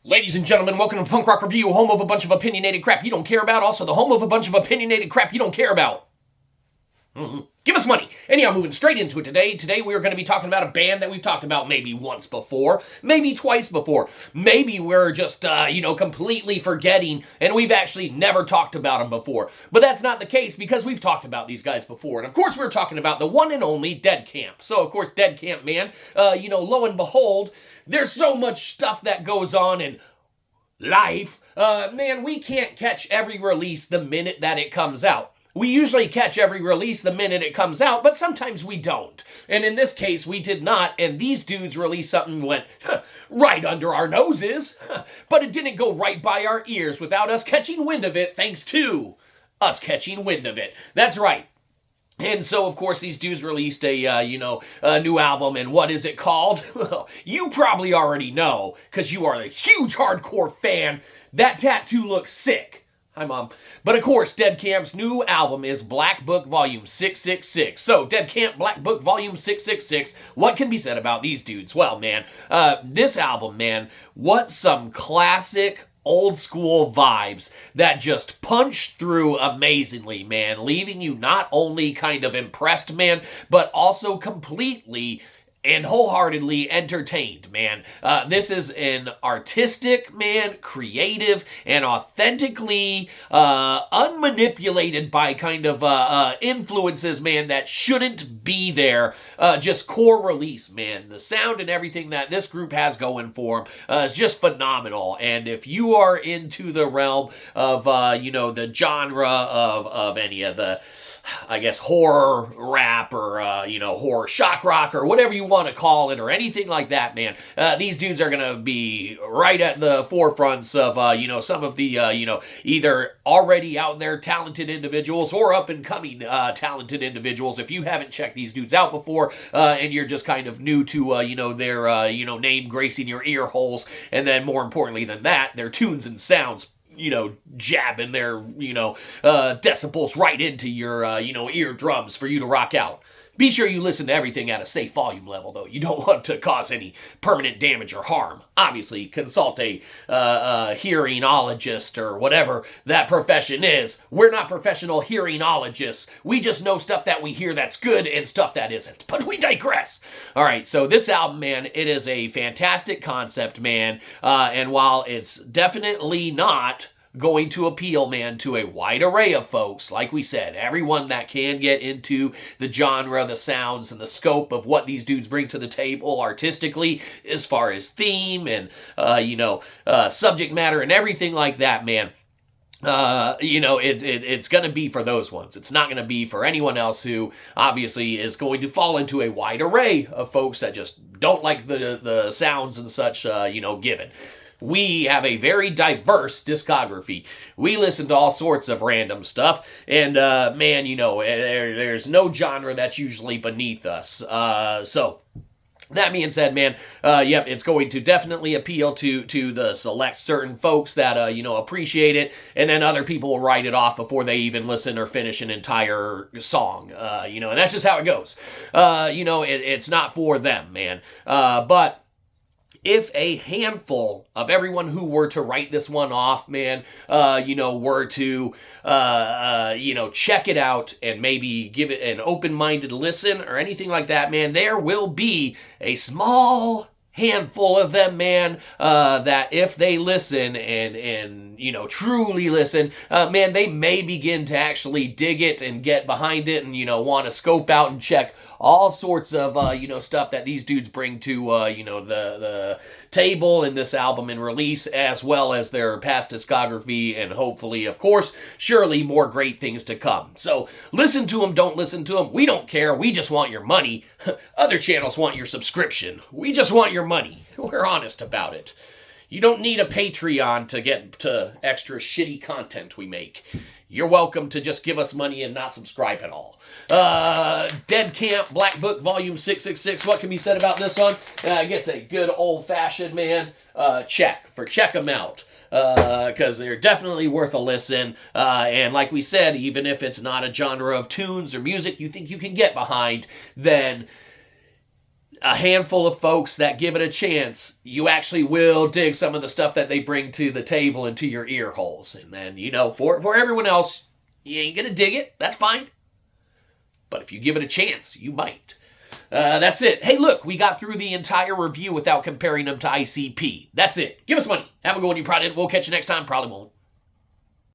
Ladies and gentlemen, welcome to Punk Rock Review, home of a bunch of opinionated crap you don't care about, also the home of a bunch of opinionated crap you don't care about. Give us money. Anyhow, moving straight into it today. Today we are going to be talking about a band that we've talked about maybe once before, maybe twice before. Maybe we're just, completely forgetting and we've actually never talked about them before. But that's not the case because we've talked about these guys before. And of course we're talking about the one and only Dead Kamp. So of course Dead Kamp, man, lo and behold, there's so much stuff that goes on in life. Man, we can't catch every release the minute that it comes out. We usually catch every release the minute it comes out, but sometimes we don't. And in this case, we did not, and these dudes released something and went right under our noses, but it didn't go right by our ears without us catching wind of it, thanks to us catching wind of it. That's right. And so, of course, these dudes released a new album, and what is it called? Well, you probably already know, because you are a huge hardcore fan. That tattoo looks sick. Hi, Mom. But of course, Dead Kamp's new album is Black Book Volume 666. So, Dead Kamp, Black Book Volume 666. What can be said about these dudes? Well, man, this album, man, what some classic old school vibes that just punch through amazingly, man, leaving you not only kind of impressed, man, but also completely and wholeheartedly entertained, man. This is an artistic, man, creative, and authentically unmanipulated by kind of influences, man, that shouldn't be there. Just core release, man. The sound and everything that this group has going for them is just phenomenal. And if you are into the realm of, the genre of any of the, I guess, horror rap or, horror shock rock or whatever you want to call it or anything like that, man. These dudes are going to be right at the forefronts of, some of the, either already out there talented individuals or up and coming talented individuals. If you haven't checked these dudes out before and you're just kind of new to, their, name gracing your ear holes, and then more importantly than that, their tunes and sounds, jabbing their, decibels right into your, eardrums for you to rock out. Be sure you listen to everything at a safe volume level, though. You don't want to cause any permanent damage or harm. Obviously, consult a hearingologist or whatever that profession is. We're not professional hearingologists. We just know stuff that we hear that's good and stuff that isn't. But we digress. All right, so this album, man, it is a fantastic concept, man. And while it's definitely not going to appeal, man, to a wide array of folks. Like we said, everyone that can get into the genre, the sounds, and the scope of what these dudes bring to the table artistically, as far as theme and, subject matter and everything like that, man. It's going to be for those ones. It's not going to be for anyone else who obviously is going to fall into a wide array of folks that just don't like the sounds and such, given. We have a very diverse discography. We listen to all sorts of random stuff, and man, there's no genre that's usually beneath us. So that being said, man, it's going to definitely appeal to the select certain folks that, appreciate it, and then other people will write it off before they even listen or finish an entire song, and that's just how it goes. It's not for them, man, but if a handful of everyone who were to write this one off, man, were to, check it out and maybe give it an open-minded listen or anything like that, man, there will be a small handful of them, man, that if they listen and truly listen, man, they may begin to actually dig it and get behind it and, want to scope out and check all sorts of, stuff that these dudes bring to, the table in this album and release, as well as their past discography, and hopefully, of course, surely more great things to come. So, listen to them, don't listen to them. We don't care. We just want your money. Other channels want your subscription. We just want your money. We're honest about it. You don't need a Patreon to get to extra shitty content we make. You're welcome to just give us money and not subscribe at all. Dead Kamp, Black Book, Volume 666. What can be said about this one? Gets a good old-fashioned, man, check them out. Because they're definitely worth a listen. And like we said, even if it's not a genre of tunes or music you think you can get behind, then a handful of folks that give it a chance, you actually will dig some of the stuff that they bring to the table and to your ear holes. And then, for everyone else, you ain't gonna dig it. That's fine. But if you give it a chance, you might. That's it. Hey, look, we got through the entire review without comparing them to ICP. That's it. Give us money. Have a good one, you probably didn't. We'll catch you next time. Probably won't.